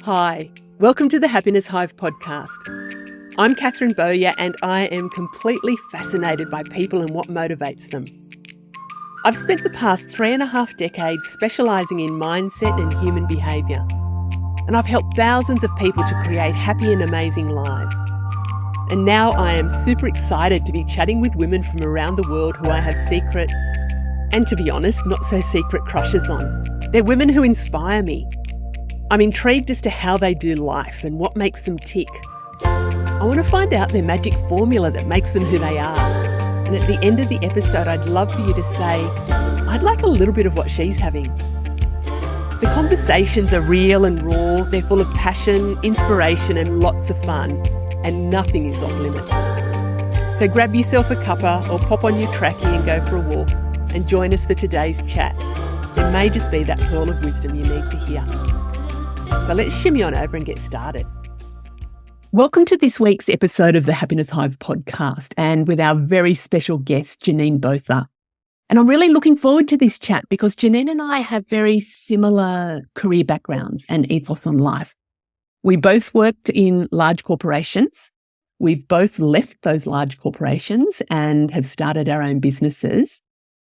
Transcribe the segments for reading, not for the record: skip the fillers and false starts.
Hi, welcome to the Happiness Hive podcast. I'm Bowyer and I am completely fascinated by people and what motivates them. I've spent the past 3.5 decades specialising in mindset and human behaviour, and I've helped thousands of people to create happy and amazing lives. And now I am super excited to be chatting with women from around the world who I have secret, and to be honest, not so secret crushes on. They're women who inspire me. I'm intrigued as to how they do life and what makes them tick. I want to find out their magic formula that makes them who they are. And at the end of the episode, I'd love for you to say, I'd like a little bit of what she's having. The conversations are real and raw. They're full of passion, inspiration, and lots of fun. And nothing is off limits. So grab yourself a cuppa or pop on your trackie and go for a walk and join us for today's chat. There may just be that pearl of wisdom you need to hear. So let's shimmy on over and get started. Welcome to this week's episode of the Happiness Hive podcast, and with our very special guest, Janine Botha. And I'm really looking forward to this chat because Janine and I have very similar career backgrounds and ethos on life. We both worked in large corporations. We've both left those large corporations and have started our own businesses.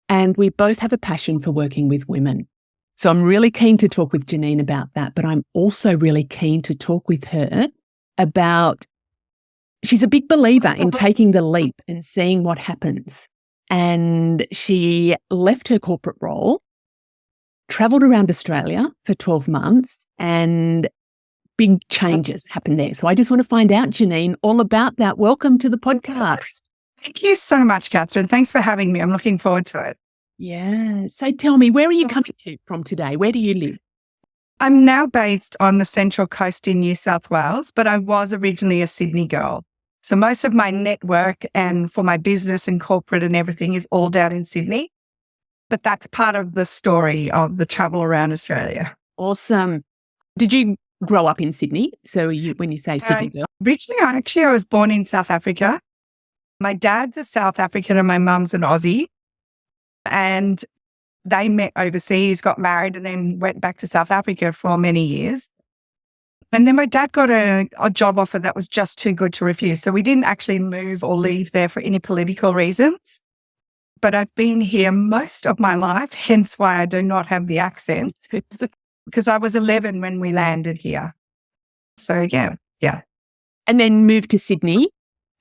And we both have a passion for working with women. So I'm really keen to talk with Janine about that, but I'm also really keen to talk with her about, she's a big believer in taking the leap and seeing what happens. And she left her corporate role, travelled around Australia for 12 months, and big changes happened there. So I just want to find out, Janine, all about that. Welcome to the podcast. Thank you so much, Catherine. Thanks for having me. I'm looking forward to it. Yeah. So tell me, where are you coming from today? Where do you live? I'm now based on the Central Coast in New South Wales, but I was originally a Sydney girl. So most of my network and for my business and corporate and everything is all down in Sydney. But that's part of the story of the travel around Australia. Awesome. Did you grow up in Sydney? So when you say Sydney girl? Originally, I was born in South Africa. My dad's a South African and my mum's an Aussie. And they met overseas, got married, and then went back to South Africa for many years. And then my dad got a job offer that was just too good to refuse. So we didn't actually move or leave there for any political reasons. But I've been here most of my life, hence why I do not have the accent, because I was 11 when we landed here. So, yeah. And then moved to Sydney.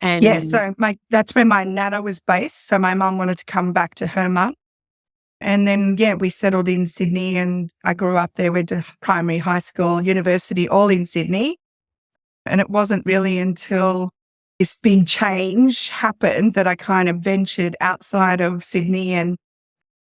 And yeah, so that's where my nana was based. So my mum wanted to come back to her mum. And then, we settled in Sydney and I grew up there, went to primary, high school, university, all in Sydney. And it wasn't really until this big change happened that I kind of ventured outside of Sydney and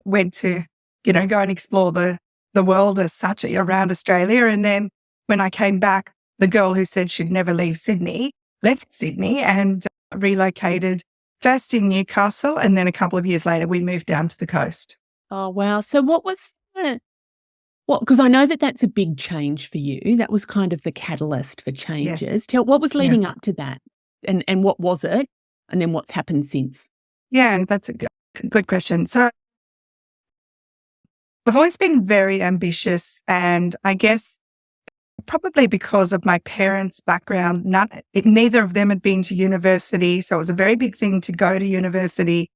went to, go and explore the world as such around Australia. And then when I came back, the girl who said she'd never leave Sydney left Sydney and relocated first in Newcastle, and then a couple of years later we moved down to the coast. Oh, wow. So what was because I know that that's a big change for you. That was kind of the catalyst for changes. Yes. Tell what was leading up to that and what was it? And then what's happened since? Yeah, that's a good question. So I've always been very ambitious, and I guess probably because of my parents' background, neither of them had been to university. So it was a very big thing to go to university.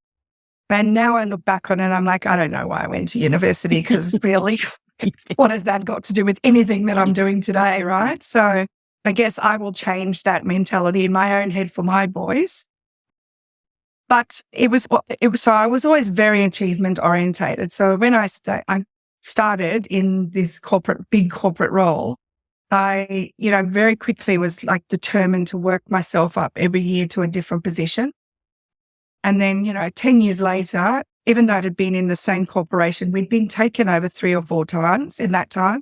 And now I look back on it, I'm like, I don't know why I went to university, because really, what has that got to do with anything that I'm doing today, right? So I guess I will change that mentality in my own head for my boys. But so I was always very achievement orientated. So when I started in this big corporate role, I, very quickly was determined to work myself up every year to a different position. And then, 10 years later, even though it had been in the same corporation, we'd been taken over 3 or 4 times in that time.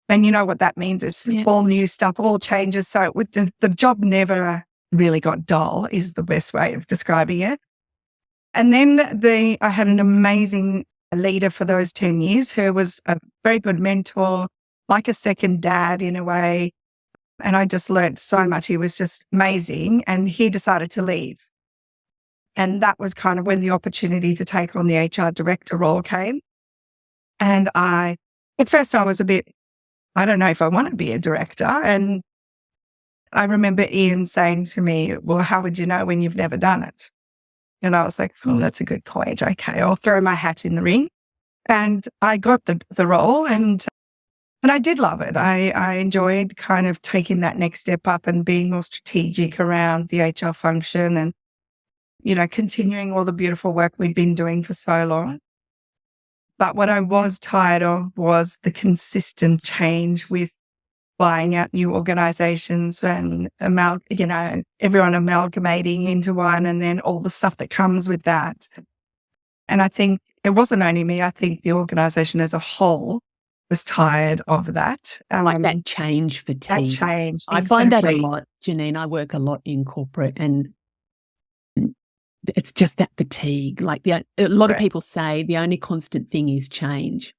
And you know what that means? It's all new stuff, all changes. So with the job never really got dull is the best way of describing it. And then I had an amazing leader for those 10 years who was a very good mentor, like a second dad in a way. And I just learned so much. He was just amazing. And he decided to leave. And that was kind of when the opportunity to take on the HR director role came. And at first I was a bit I don't know if I want to be a director. And I remember Ian saying to me, well, how would you know when you've never done it? And I was like, oh, that's a good point. Okay, I'll throw my hat in the ring. And I got the role, and I did love it. I enjoyed kind of taking that next step up and being more strategic around the HR function and, continuing all the beautiful work we'd been doing for so long. But what I was tired of was the consistent change with buying out new organizations and, everyone amalgamating into one, and then all the stuff that comes with that. And I think it wasn't only me. I think the organization as a whole was tired of that. Like that change fatigue. That change. I find that a lot, Janine. I work a lot in corporate, and it's just that fatigue. Like a lot of people say the only constant thing is change.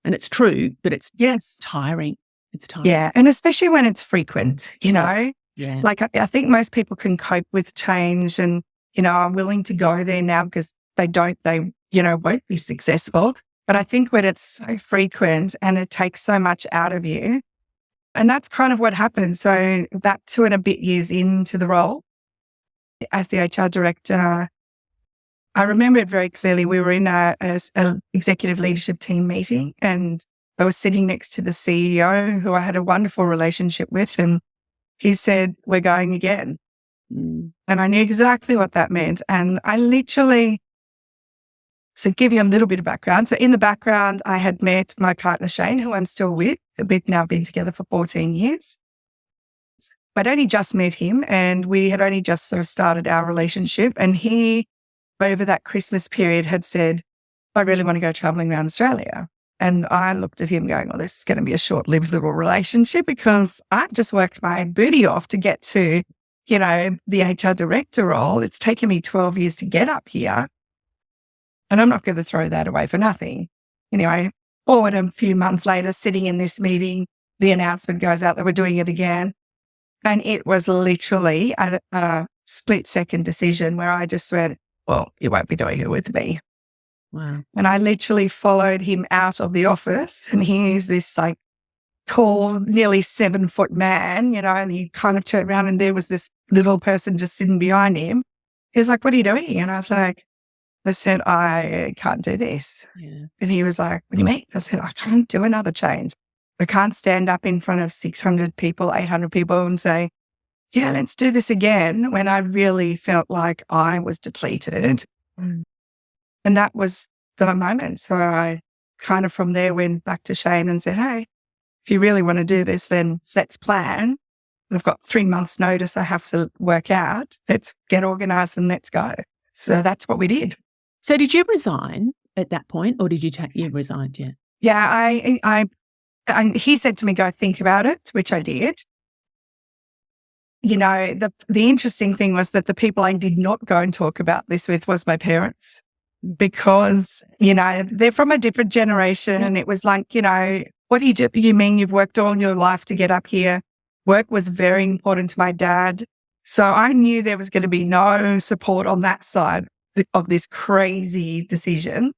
And it's true, but it's tiring. It's tiring. Yeah. And especially when it's frequent, Yeah. Like I think most people can cope with change and, are willing to go there now because they won't be successful. But I think when it's so frequent and it takes so much out of you, and that's kind of what happened. So that 2 and a bit years into the role as the HR director, I remember it very clearly. We were in an executive leadership team meeting, and I was sitting next to the CEO, who I had a wonderful relationship with, and he said, we're going again. And I knew exactly what that meant. And I literally, so give you a little bit of background. So in the background, I had met my partner, Shane, who I'm still with. We've now been together for 14 years. I'd only just met him, and we had only just sort of started our relationship. And he, over that Christmas period, had said, I really want to go traveling around Australia. And I looked at him going, well, this is going to be a short-lived little relationship because I've just worked my booty off to get to, the HR director role. It's taken me 12 years to get up here. And I'm not going to throw that away for nothing. Anyway, forward a few months later, sitting in this meeting, the announcement goes out that we're doing it again. And it was literally a split-second decision where I just went, well, you won't be doing it with me. Wow. And I literally followed him out of the office, and he's this like tall, nearly 7-foot man, and he kind of turned around and there was this little person just sitting behind him. He was like, what are you doing? And I was like, I said, I can't do this. Yeah. And he was like, what do you mean? I said, I can't do another change. I can't stand up in front of 600 people, 800 people and say, yeah, let's do this again, when I really felt like I was depleted. And that was the moment. So I kind of from there went back to Shane and said, hey, if you really want to do this, then let's plan. I've got 3 months notice I have to work out. Let's get organised and let's go. So that's what we did. So did you resign at that point, or did you resigned yet? Yeah, and he said to me, go think about it, which I did. The interesting thing was that the people I did not go and talk about this with was my parents, because, they're from a different generation. And it was like, what do you do? You mean you've worked all your life to get up here? Work was very important to my dad. So I knew there was going to be no support on that side of this crazy decision.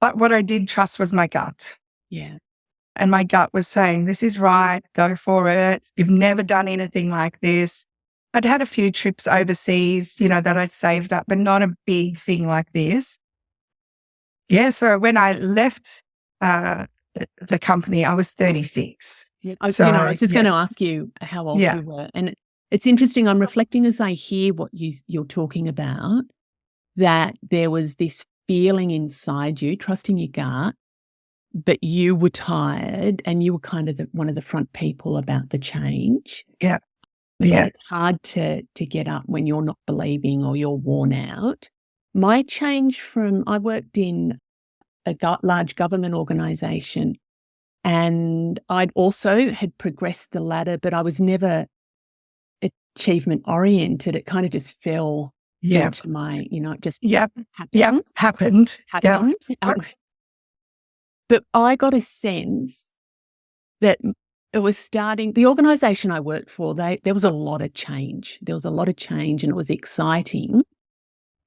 But what I did trust was my gut. Yeah. And my gut was saying, this is right, go for it. You've never done anything like this. I'd had a few trips overseas, that I'd saved up, but not a big thing like this. Yeah, so when I left the company, I was 36. Yeah. I was just going to ask you how old you were. And it's interesting, I'm reflecting as I hear what you're talking about, that there was this feeling inside you, trusting your gut, but you were tired and you were kind of one of the front people about the change. Yeah. Yeah. It's hard to get up when you're not believing or you're worn out. My change I worked in a large government organisation, and I'd also had progressed the ladder, but I was never achievement oriented. It kind of just fell into my, it just happened. But I got a sense that it was starting, the organisation I worked for, there was a lot of change. There was a lot of change and it was exciting.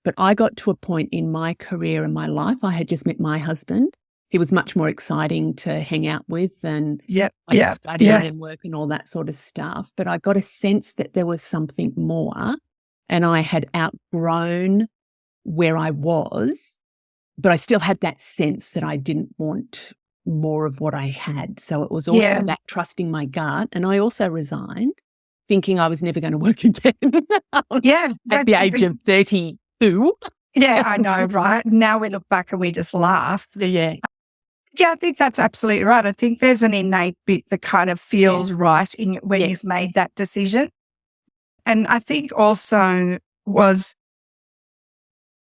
But I got to a point in my career and my life, I had just met my husband, he was much more exciting to hang out with and study and work and all that sort of stuff. But I got a sense that there was something more, and I had outgrown where I was, but I still had that sense that I didn't want more of what I had. So it was also that trusting my gut. And I also resigned thinking I was never going to work again. At the age of 32. Yeah, I know, right? Now we look back and we just laugh. Yeah. Yeah, I think that's absolutely right. I think there's an innate bit that kind of feels right when you've made that decision. And I think also was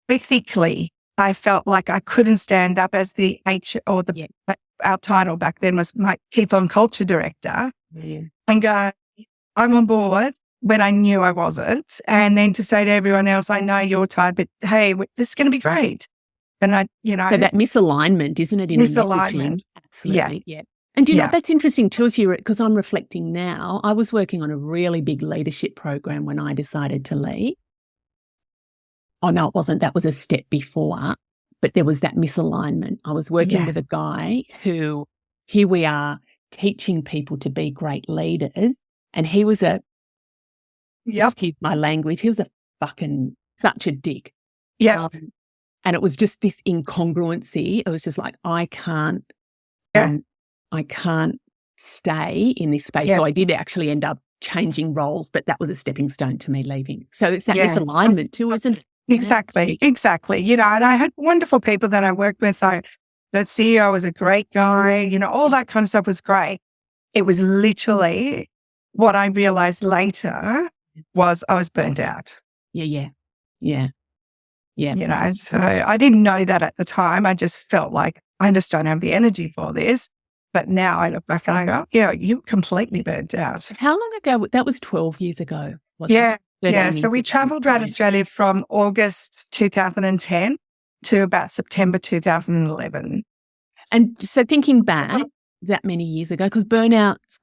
ethically, I felt like I couldn't stand up as the our title back then was my people and culture director and go, I'm on board when I knew I wasn't. And then to say to everyone else, I know you're tired, but hey, this is going to be great. And so that misalignment, isn't it? In misalignment. Absolutely. Yeah. And you know, that's interesting too, because I'm reflecting now. I was working on a really big leadership program when I decided to leave. Oh, no, it wasn't. That was a step before, but there was that misalignment. I was working with a guy who, here we are teaching people to be great leaders. And he was excuse my language, he was such a dick. Yeah. And it was just this incongruency. It was just like, I can't stay in this space. So I did actually end up changing roles, but that was a stepping stone to me leaving. So it's that misalignment too, isn't it? Exactly. And I had wonderful people that I worked with. The CEO was a great guy, all that kind of stuff was great. It was literally what I realized later was I was burnt out. Yeah. So I didn't know that at the time. I just felt like I just don't have the energy for this. But now I look back and I go, yeah, you're completely burnt out. How long ago? That was 12 years ago. Yeah. So we traveled around Australia from August 2010 to about September 2011. And so thinking back that many years ago, because burnout's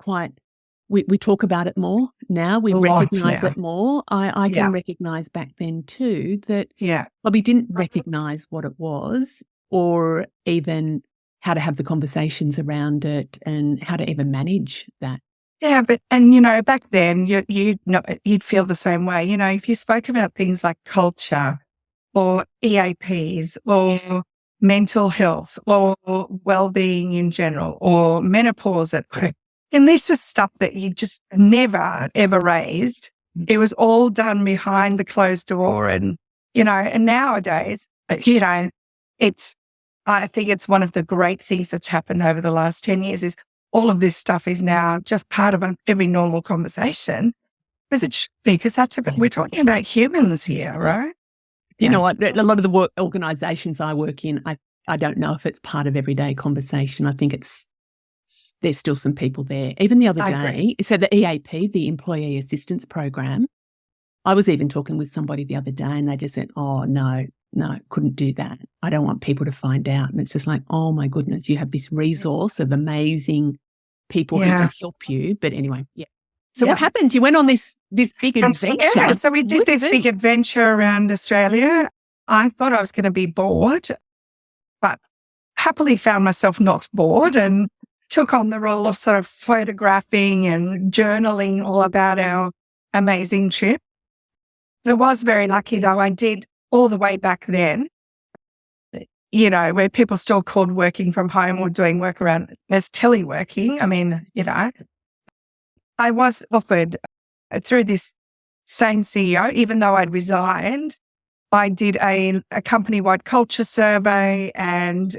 we talk about it more now. We recognise it more. I can recognise back then too that we didn't recognise what it was or even how to have the conversations around it and how to even manage that. Yeah, back then you'd feel the same way. If you spoke about things like culture or EAPs or mental health or well-being in general or menopause and this was stuff that you just never, ever raised. It was all done behind the closed door. And nowadays, I think it's one of the great things that's happened over the last 10 years is all of this stuff is now just part of every normal conversation. Because it should be, because we're talking about humans here, right? You know what? A lot of the organisations I work in, I don't know if it's part of everyday conversation. I think there's still some people there. Even the other day, so the EAP, the Employee Assistance Program, I was even talking with somebody the other day and they just said, oh, no, couldn't do that. I don't want people to find out. And it's just like, oh, my goodness, you have this resource of amazing people who can help you. But anyway, So what happens? You went on this big adventure. So we did this big adventure around Australia. I thought I was going to be bored, but happily found myself not bored and took on the role of sort of photographing and journaling all about our amazing trip. I was very lucky, though. I did all the way back then, where people still called working from home or doing work around as teleworking. I mean, I was offered through this same CEO, even though I'd resigned, I did a company-wide culture survey and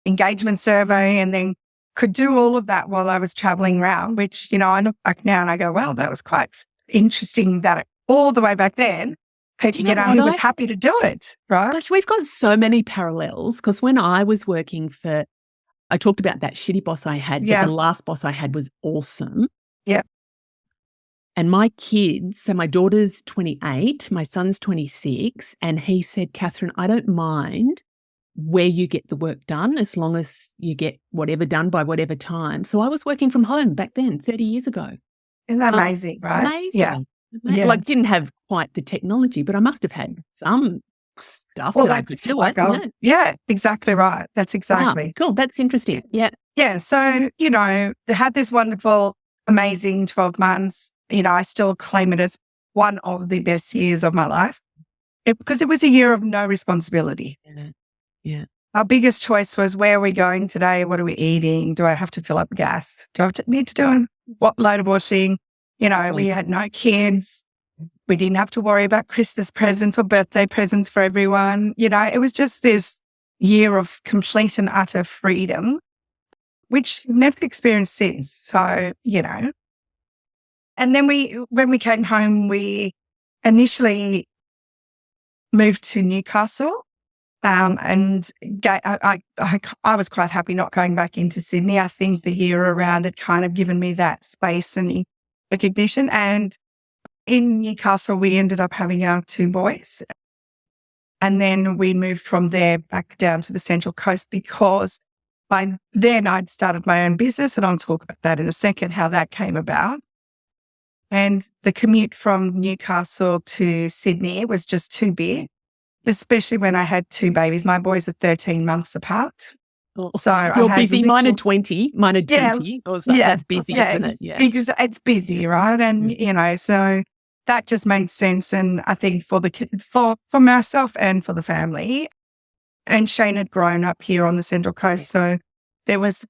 engagement survey and then could do all of that while I was traveling around, which, I look back now and I go, well, that was quite interesting that all the way back then, he was happy to do it, right? Gosh, we've got so many parallels because when I was working I talked about that shitty boss I had, but the last boss I had was awesome. Yeah. And my kids, so my daughter's 28, my son's 26, and he said, Catherine, I don't mind where you get the work done as long as you get whatever done by whatever time. So I was working from home back then, 30 years ago. Isn't that amazing, right? Amazing. Yeah. Like didn't have quite the technology, but I must have had some stuff Well, that I that's could do like, it. yeah, exactly right. That's Wow, exactly. cool. That's interesting. Yeah. Yeah. So, they had this wonderful, amazing 12 months. I still claim it as one of the best years of my life because it was a year of no responsibility. Yeah. Yeah. Our biggest choice was, where are we going today? What are we eating? Do I have to fill up gas? Do I need to do what load of washing? We had no kids. We didn't have to worry about Christmas presents or birthday presents for everyone. It was just this year of complete and utter freedom, which I've never experienced since. So, and then when we came home, we initially moved to Newcastle. And I was quite happy not going back into Sydney. I think the year around had kind of given me that space and recognition. And in Newcastle, we ended up having our 2 boys. And then we moved from there back down to the Central Coast because by then I'd started my own business, and I'll talk about that in a second, how that came about. And the commute from Newcastle to Sydney was just too big, especially when I had 2 babies. My boys are 13 months apart. So you're busy. Mine are 20. Yeah, That's busy, isn't it? Yeah. It's busy, right? And, so that just made sense. And I think for the kids, for myself and for the family, and Shane had grown up here on the Central Coast. So there was,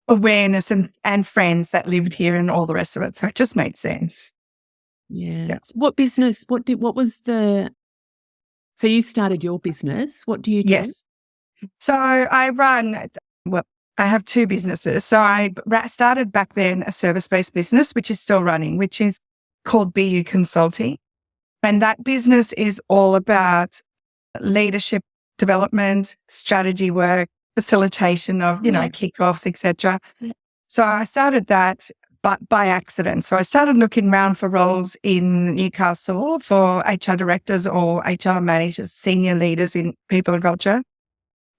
awareness and friends that lived here and all the rest of it. So it just made sense. Yeah. What business, so you started your business. What do you do? Yes. So I have 2 businesses. So I started back then a service-based business, which is still running, which is called BU Consulting. And that business is all about leadership development, strategy work, facilitation of, kickoffs, etc. So I started that, but by accident. So I started looking around for roles in Newcastle for HR directors or HR managers, senior leaders in people and culture.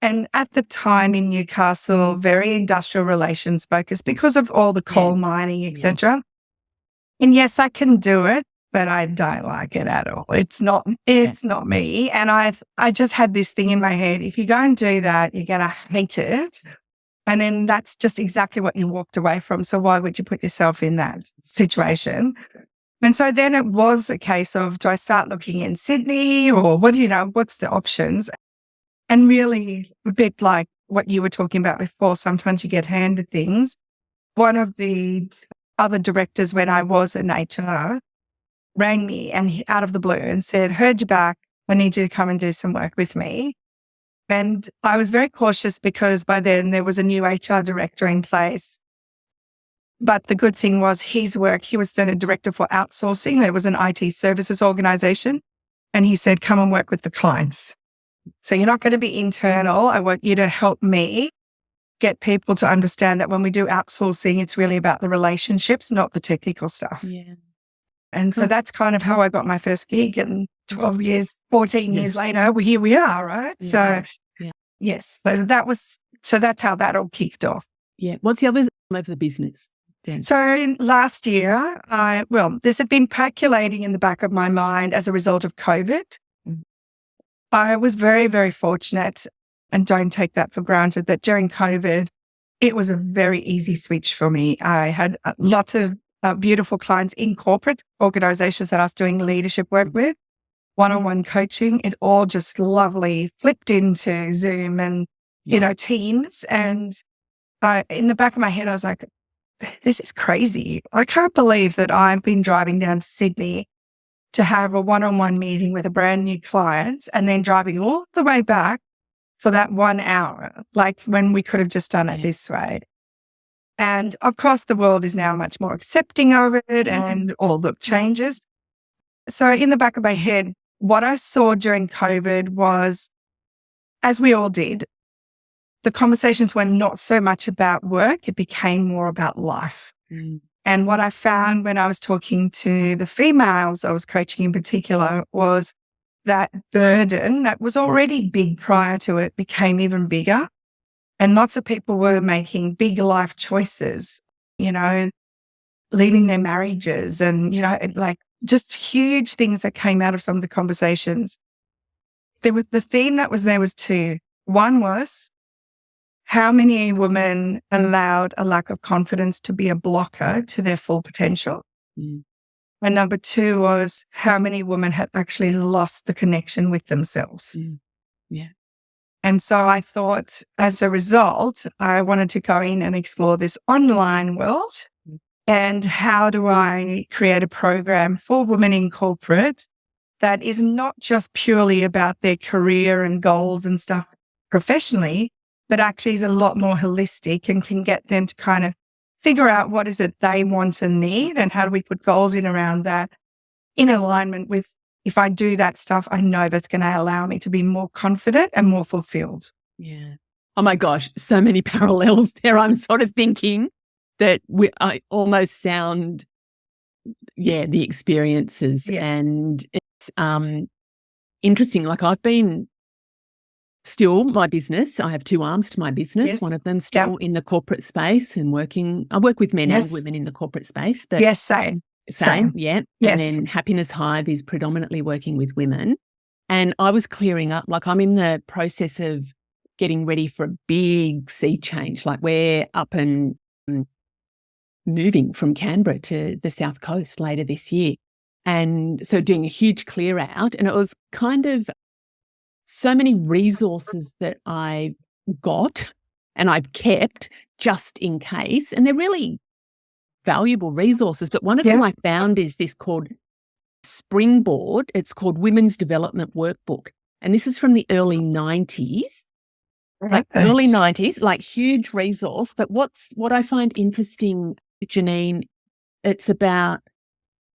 And at the time in Newcastle, very industrial relations focused because of all the coal mining, etc. And yes, I can do it, but I don't like it at all. It's not me. And I just had this thing in my head. If you go and do that, you're going to hate it. And then that's just exactly what you walked away from. So why would you put yourself in that situation? And so then it was a case of, do I start looking in Sydney or what's the options? And really a bit like what you were talking about before, sometimes you get handed things. One of the other directors when I was in HR rang me and out of the blue and said, heard you back. I need you to come and do some work with me. And I was very cautious because by then there was a new HR director in place. But the good thing was his work, he was then a director for outsourcing. It was an IT services organization. And he said, come and work with the clients. So you're not going to be internal. I want you to help me get people to understand that when we do outsourcing, it's really about the relationships, not the technical stuff. Yeah. And so that's kind of how I got my first gig. And 14 years later, here we are, right? Yeah. So yes, so that's how that all kicked off. Yeah. What's the other name of the business then? So last year, this had been percolating in the back of my mind as a result of COVID. I was very, very fortunate, and don't take that for granted, that during COVID, it was a very easy switch for me. I had lots of beautiful clients in corporate organizations that I was doing leadership work with, one-on-one coaching. It all just lovely flipped into Zoom and, Teams. And in the back of my head, I was like, this is crazy. I can't believe that I've been driving down to Sydney to have a one-on-one meeting with a brand new client and then driving all the way back for that 1 hour, like when we could have just done it this way. And of course, the world is now much more accepting of it and all the changes. So in the back of my head, what I saw during COVID was, as we all did, the conversations were not so much about work. It became more about life. And what I found when I was talking to the females I was coaching in particular was that burden that was already big prior to it became even bigger. And lots of people were making big life choices, leaving their marriages and, like just huge things that came out of some of the conversations. the theme that was there was two. One was how many women allowed a lack of confidence to be a blocker to their full potential. Mm. And number two was how many women had actually lost the connection with themselves. Mm. Yeah. And so I thought, as a result, I wanted to go in and explore this online world. And how do I create a program for women in corporate that is not just purely about their career and goals and stuff professionally, but actually is a lot more holistic and can get them to kind of figure out what is it they want and need, and how do we put goals in around that in alignment with, if I do that stuff, I know that's going to allow me to be more confident and more fulfilled. Yeah. Oh my gosh, so many parallels there. I'm sort of thinking that I almost sound, the experiences. Yeah. And it's interesting. Like, I've been still my business. I have two arms to my business. Yes. One of them still in the corporate space and working. I work with men and women in the corporate space. But yes, same. yeah. Yes. And then Happiness Hive is predominantly working with women. And I was clearing up, like, I'm in the process of getting ready for a big sea change. Like, we're up and moving from Canberra to the South Coast later this year. And so doing a huge clear out, and it was kind of so many resources that I got and I've kept just in case. And they're really valuable resources. But one of them I found is this called Springboard. It's called Women's Development Workbook. And this is from the early 90s. Like early 90s, like huge resource. But what I find interesting, Janine, it's about,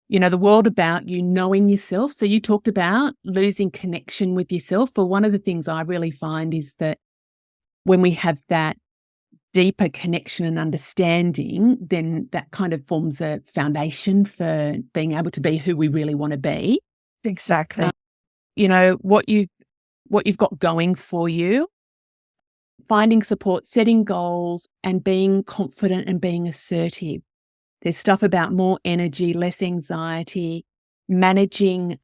the world about you knowing yourself. So you talked about losing connection with yourself. But one of the things I really find is that when we have that deeper connection and understanding, then that kind of forms a foundation for being able to be who we really want to be. Exactly. What you've got going for you, finding support, setting goals, and being confident and being assertive. There's stuff about more energy, less anxiety, managing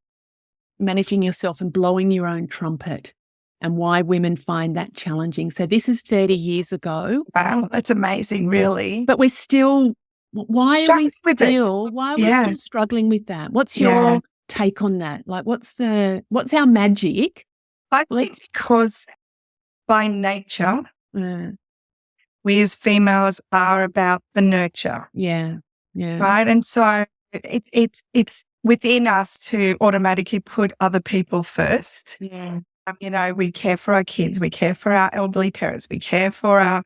yourself and blowing your own trumpet, and why women find that challenging. So this is 30 years ago. Wow, that's amazing, really. But we're still, why are we still struggling with that? What's your take on that? Like, what's our magic? I think because by nature, we as females are about the nurture. Yeah. Yeah. Right. And so it's within us to automatically put other people first. Yeah. We care for our kids, we care for our elderly parents, we care for our,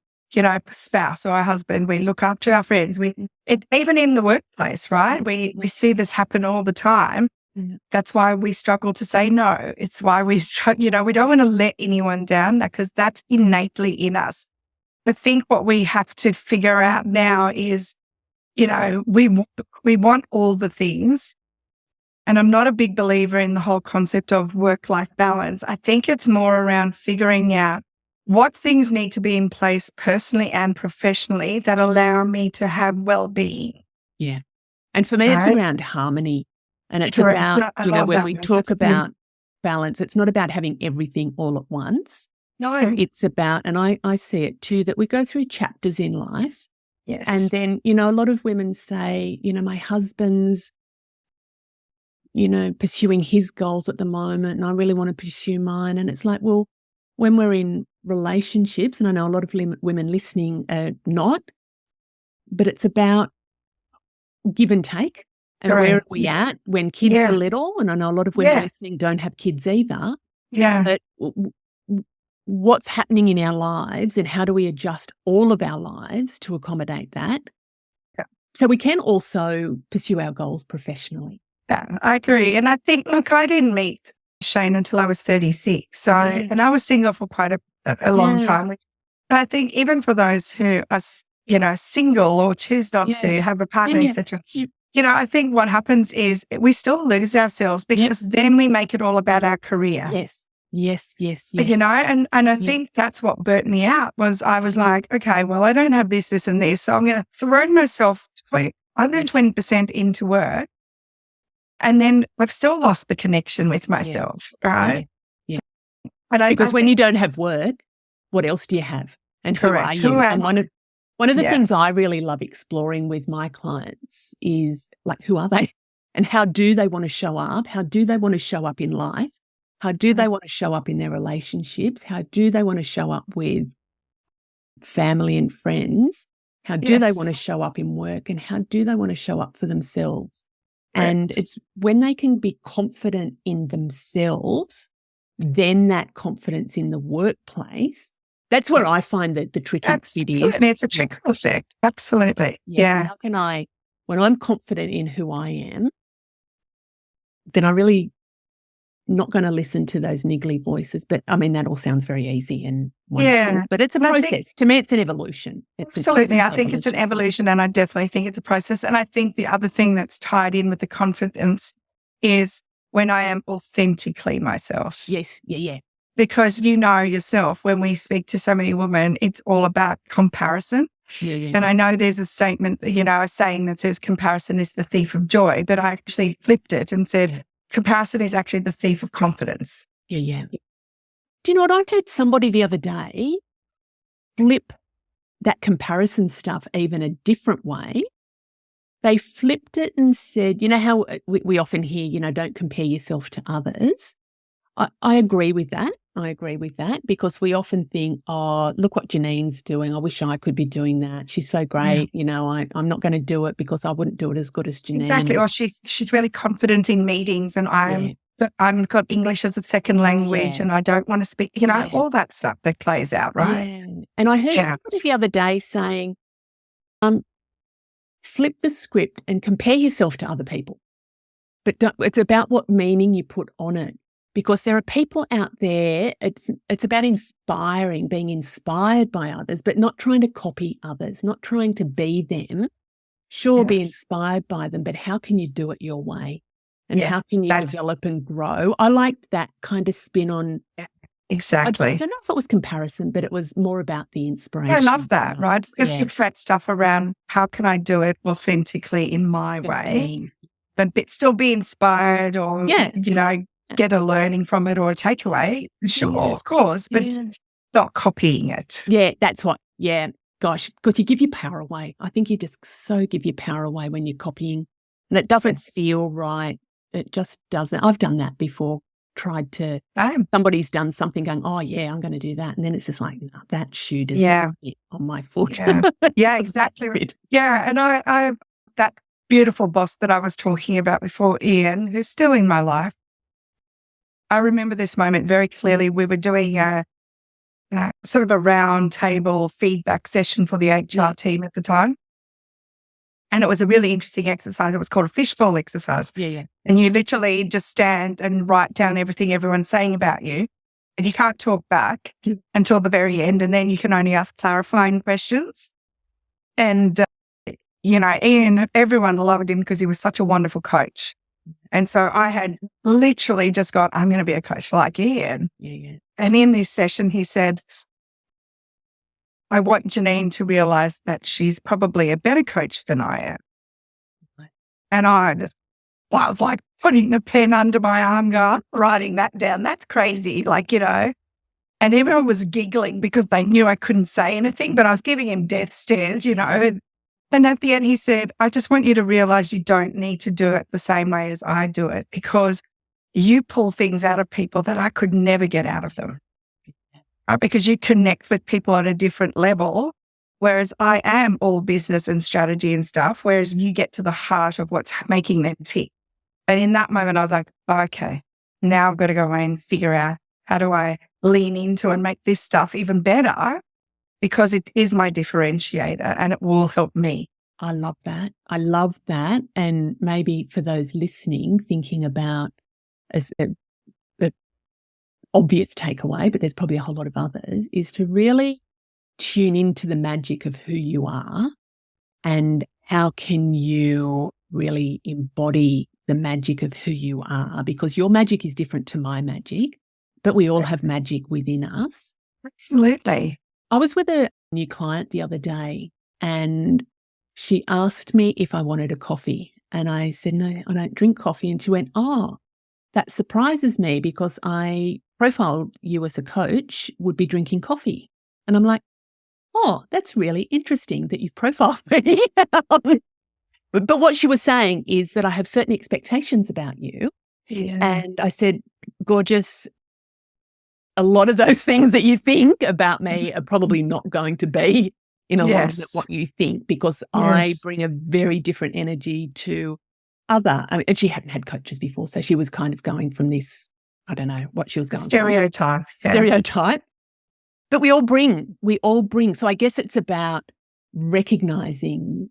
spouse or our husband, we look after our friends. Even in the workplace, right? We see this happen all the time. Mm. That's why we struggle to say no. It's why we struggle, we don't want to let anyone down, because that's innately in us. I think what we have to figure out now is, we want all the things. And I'm not a big believer in the whole concept of work-life balance. I think it's more around figuring out what things need to be in place personally and professionally that allow me to have well-being. Yeah. And for me, it's around harmony. And it's about, when we talk about balance, it's not about having everything all at once. No. It's about, and I see it too, that we go through chapters in life. Yes. And then, a lot of women say, my husband's, pursuing his goals at the moment, and I really want to pursue mine. And it's like, well, when we're in relationships, and I know a lot of women listening are not, but it's about give and take. And where are we at when kids are little? And I know a lot of women listening don't have kids either. Yeah. But what's happening in our lives, and how do we adjust all of our lives to accommodate that? Yeah. So we can also pursue our goals professionally. Yeah, I agree. And I think, look, I didn't meet Shane until I was 36. So, and I was single for quite a long time. And I think even for those who are, single or choose not to have a partner, etc., I think what happens is we still lose ourselves, because then we make it all about our career. Yes. And I think that's what burnt me out. Was I was like, okay, well, I don't have this, and this, so I'm going to throw myself 120% into work. And then I've still lost the connection with myself, right? Yeah. Because when you don't have work, what else do you have? And correct. Who are you? And one of the Yeah. things I really love exploring with my clients is like, who are they? And how do they want to show up? How do they want to show up in life? How do they want to show up in their relationships? How do they want to show up with family and friends? How do they want to show up in work? And how do they want to show up for themselves? Correct. And it's when they can be confident in themselves, then that confidence in the workplace, that's where I find that the tricky bit is. And it's a trickle effect. Absolutely. Yeah. How can when I'm confident in who I am, then I really not going to listen to those niggly voices. But I mean, that all sounds very easy and wonderful, but it's a process. To me, it's an evolution. Absolutely. I think it's an evolution, and I definitely think it's a process. And I think the other thing that's tied in with the confidence is when I am authentically myself. Yes. Yeah. Because you know yourself, when we speak to so many women, it's all about comparison. Yeah. And I know there's a statement, a saying that says comparison is the thief of joy, but I actually flipped it and said comparison is actually the thief of confidence. Yeah. Do you know what? I heard somebody the other day flip that comparison stuff even a different way. They flipped it and said, you know how we often hear, don't compare yourself to others. I agree with that. Because we often think, oh, look what Janine's doing. I wish I could be doing that. She's so great. Yeah. I'm not going to do it because I wouldn't do it as good as Janine. Exactly. Or she's really confident in meetings, and I've got English as a second language and I don't want to speak, all that stuff that plays out, right? Yeah. And I heard somebody the other day saying, flip the script and compare yourself to other people. But it's about what meaning you put on it. Because there are people out there, it's about being inspired by others, but not trying to copy others, not trying to be them. Sure, be inspired by them, but how can you do it your way? And how can you develop and grow? I liked that kind of spin on. Exactly. I don't know if it was comparison, but it was more about the inspiration. Yeah, I love that, right? Because you that stuff around how can I do it authentically in my way, but still be inspired or, get a learning from it or a takeaway. Sure, of course, but not copying it. Yeah, that's what, gosh, because you give your power away. I think you just so give your power away when you're copying, and it doesn't feel right. It just doesn't. I've done that before, somebody's done something going, oh yeah, I'm going to do that. And then it's just like, no, that shoe doesn't fit on my foot. Yeah, exactly. Yeah, and I that beautiful boss that I was talking about before, Ian, who's still in my life, I remember this moment very clearly. We were doing a sort of a round table feedback session for the HR team at the time. And it was a really interesting exercise. It was called a fishbowl exercise. Yeah. And you literally just stand and write down everything everyone's saying about you. And you can't talk back until the very end. And then you can only ask clarifying questions. And, Ian, everyone loved him because he was such a wonderful coach. And so I had literally just gone, I'm going to be a coach like Ian. Yeah. And in this session, he said, I want Janine to realize that she's probably a better coach than I am. Right. And I was like putting the pen under my arm, writing that down. That's crazy. And everyone was giggling because they knew I couldn't say anything, but I was giving him death stares, And at the end, he said, I just want you to realize you don't need to do it the same way as I do it, because you pull things out of people that I could never get out of them. Because you connect with people at a different level, whereas I am all business and strategy and stuff, whereas you get to the heart of what's making them tick. And in that moment, I was like, okay, now I've got to go away and figure out how do I lean into and make this stuff even better, because it is my differentiator and it will help me. I love that. And maybe for those listening, thinking about as an obvious takeaway, but there's probably a whole lot of others, is to really tune into the magic of who you are and how can you really embody the magic of who you are, because your magic is different to my magic, but we all have magic within us. Absolutely. I was with a new client the other day and she asked me if I wanted a coffee. And I said, no, I don't drink coffee. And she went, oh, that surprises me because I profiled you as a coach would be drinking coffee. And I'm like, oh, that's really interesting that you've profiled me. But what she was saying is that I have certain expectations about you. Yeah. And I said, gorgeous, a lot of those things that you think about me are probably not going to be in alignment with what you think, because I bring a very different energy to and she hadn't had coaches before, so she was kind of going from this, I don't know what she was going stereotype. from. Stereotype. But we all bring. So I guess it's about recognizing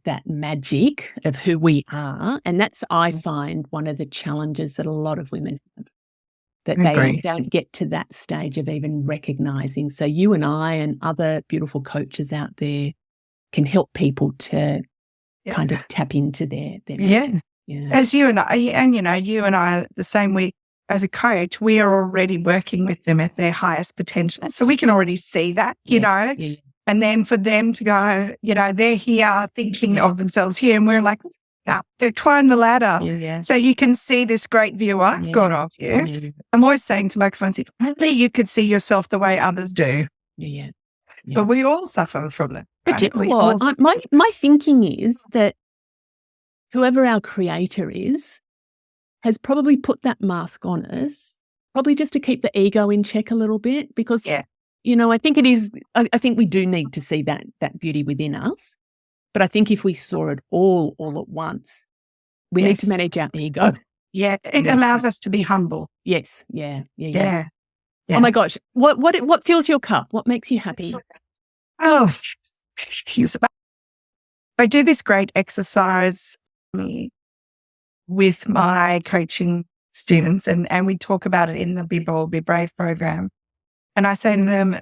that magic of who we are. And that's, I find, one of the challenges that a lot of women have, that they don't get to that stage of even recognizing. So you and I and other beautiful coaches out there can help people to kind of tap into their magic. Yeah. As you and I, and you and I are the same. As a coach, we are already working with them at their highest potential. So we can already see that, you know. Yeah. And then for them to go, they're here thinking of themselves here, and we're like, they're climbing the ladder. Yeah. So you can see this great view I've got of you. Yeah. I'm always saying to my clients, if only you could see yourself the way others do. Yeah. But we all suffer from it. But you know what? My thinking is that whoever our creator is has probably put that mask on us, probably just to keep the ego in check a little bit, because I think it is. I think we do need to see that beauty within us. But I think if we saw it all at once, we need to manage our ego. Yeah, it allows us to be humble. Yes, yeah. Oh my gosh, what fills your cup? What makes you happy? Oh, I do this great exercise with my coaching students, and we talk about it in the Be Bold, Be Brave program. And I say to them,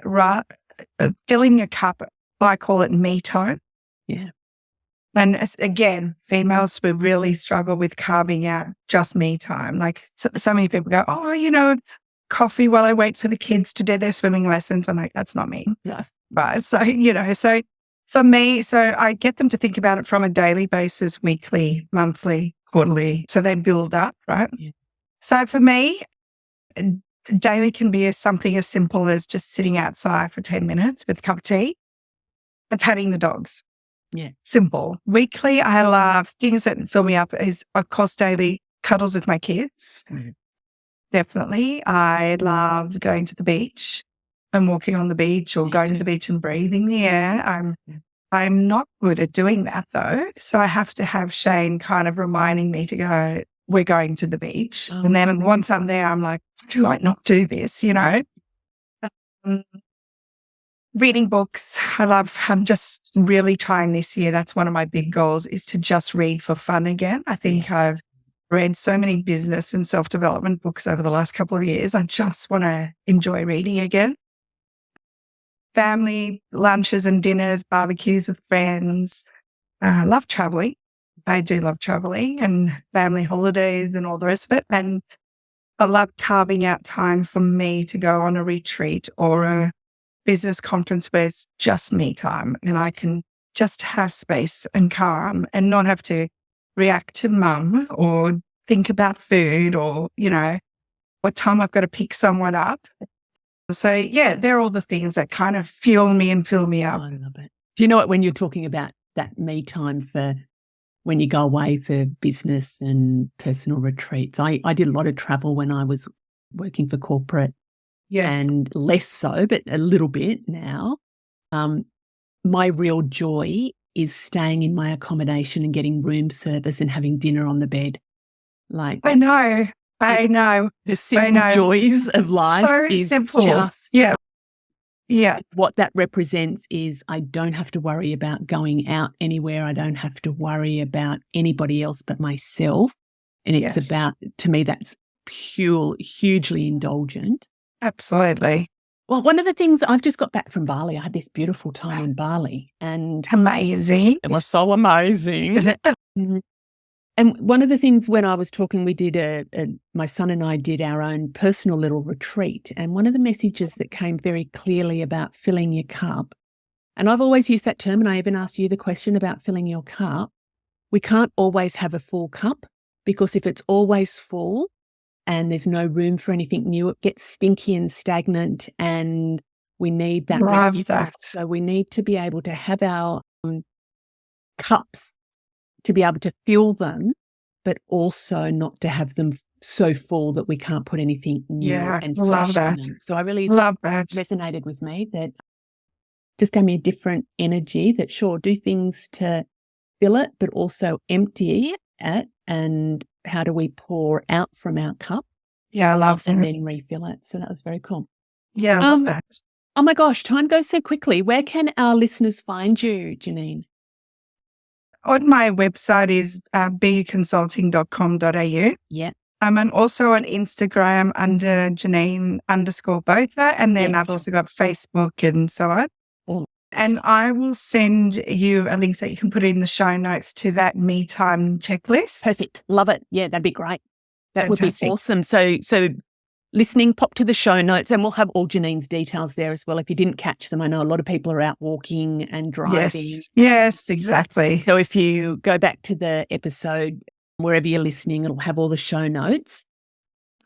filling your cup, I call it me time. Yeah. And again, females, we really struggle with carving out just me time. Like so many people go, coffee while I wait for the kids to do their swimming lessons. I'm like, that's not me. No. Right. So, so for me, so I get them to think about it from a daily basis, weekly, monthly, quarterly. So they build up, right? Yeah. So for me, daily can be something as simple as just sitting outside for 10 minutes with a cup of tea and patting the dogs. Yeah. Simple. Weekly, I love things that fill me up is, of course, daily cuddles with my kids. Mm-hmm. Definitely. I love going to the beach and walking on the beach, or going to the beach and breathing the air. I'm not good at doing that though. So I have to have Shane kind of reminding me to go, we're going to the beach. And then once I'm there, I'm like, do I not do this? Reading books. I'm just really trying this year. That's one of my big goals, is to just read for fun again. I think I've read so many business and self-development books over the last couple of years. I just want to enjoy reading again. Family lunches and dinners, barbecues with friends. Love traveling. I do love traveling, and family holidays and all the rest of it. And I love carving out time for me to go on a retreat or a business conference where it's just me time, and I can just have space and calm and not have to react to mum or think about food or, what time I've got to pick someone up. So, they're all the things that kind of fuel me and fill me up. I love it. Do you know what, when you're talking about that me time for when you go away for business and personal retreats, I did a lot of travel when I was working for corporate. Yes. And less so, but a little bit now. My real joy is staying in my accommodation and getting room service and having dinner on the bed. Like, I know. The simple joys of life is simple. Just Yeah. What that represents is I don't have to worry about going out anywhere. I don't have to worry about anybody else but myself. And it's about, to me, that's hugely indulgent. Absolutely. Well, one of the things, I've just got back from Bali. I had this beautiful time in Bali, and amazing. It was so amazing. And one of the things, when I was talking, we did my son and I did our own personal little retreat. And one of the messages that came very clearly about filling your cup, and I've always used that term, and I even asked you the question about filling your cup. We can't always have a full cup, because if it's always full, and there's no room for anything new, it gets stinky and stagnant, and we need that. Love that. So we need to be able to have our cups to be able to fill them, but also not to have them so full that we can't put anything new and fresh love that. in them. So I really Love that. resonated with me. That just gave me a different energy that, sure, do things to fill it, but also empty it. And how do we pour out from our cup? Yeah, I love that. And then refill it. So that was very cool. Yeah, I love that. Oh my gosh, time goes so quickly. Where can our listeners find you, Janine? On my website is buconsulting.com.au. Yeah. I'm also on Instagram under Janine_Botha. And then I've also got Facebook and so on. And I will send you a link so you can put in the show notes to that me time checklist. Perfect. Love it. Yeah, that'd be great. That Fantastic. would be awesome. So listening, pop to the show notes, and we'll have all Janine's details there as well. If you didn't catch them, I know a lot of people are out walking and driving. Yes, exactly. So if you go back to the episode, wherever you're listening, it'll have all the show notes.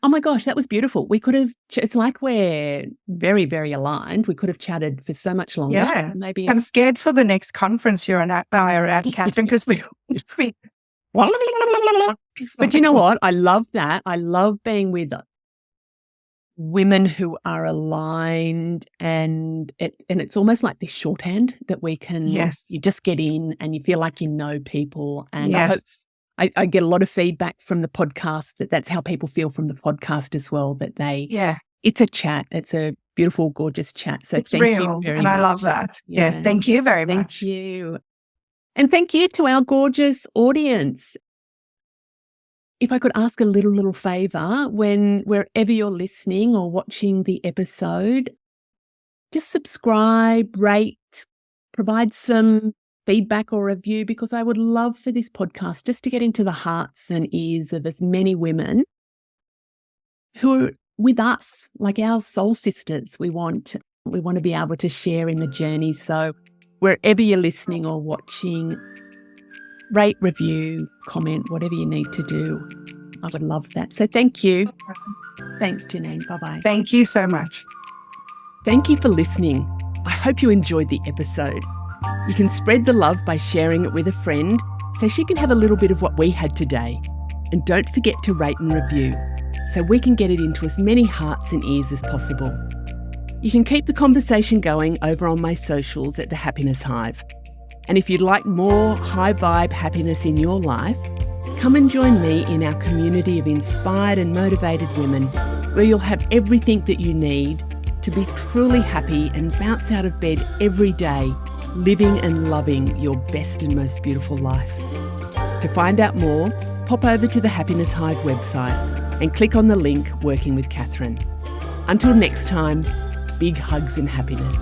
Oh my gosh, that was beautiful. We could have, it's like we're very, very aligned. We could have chatted for so much longer. Yeah. Maybe I'm scared for the next conference you're at, Catherine, because we But you know what? I love that. I love being with women who are aligned, and it's almost like this shorthand that we can, you just get in and you feel like you know people. And I get a lot of feedback from the podcast that's how people feel from the podcast as well, that it's a chat. It's a beautiful, gorgeous chat. So it's thank real, you very and much. I love that. Yeah. Thank you very much. Thank you. And thank you to our gorgeous audience. If I could ask a little favor, wherever you're listening or watching the episode, just subscribe, rate, provide some feedback or review, because I would love for this podcast just to get into the hearts and ears of as many women who are with us, like our soul sisters. We want to be able to share in the journey. So wherever you're listening or watching, rate, review, comment, whatever you need to do. I would love that. So thank you. Thanks, Janine. Bye-bye. Thank you so much. Thank you for listening. I hope you enjoyed the episode. You can spread the love by sharing it with a friend so she can have a little bit of what we had today. And don't forget to rate and review so we can get it into as many hearts and ears as possible. You can keep the conversation going over on my socials at the Happiness Hive. And if you'd like more high vibe happiness in your life, come and join me in our community of inspired and motivated women, where you'll have everything that you need to be truly happy and bounce out of bed every day, living and loving your best and most beautiful life. To find out more, pop over to the Happiness Hive website and click on the link Working with Catherine. Until next time, big hugs and happiness.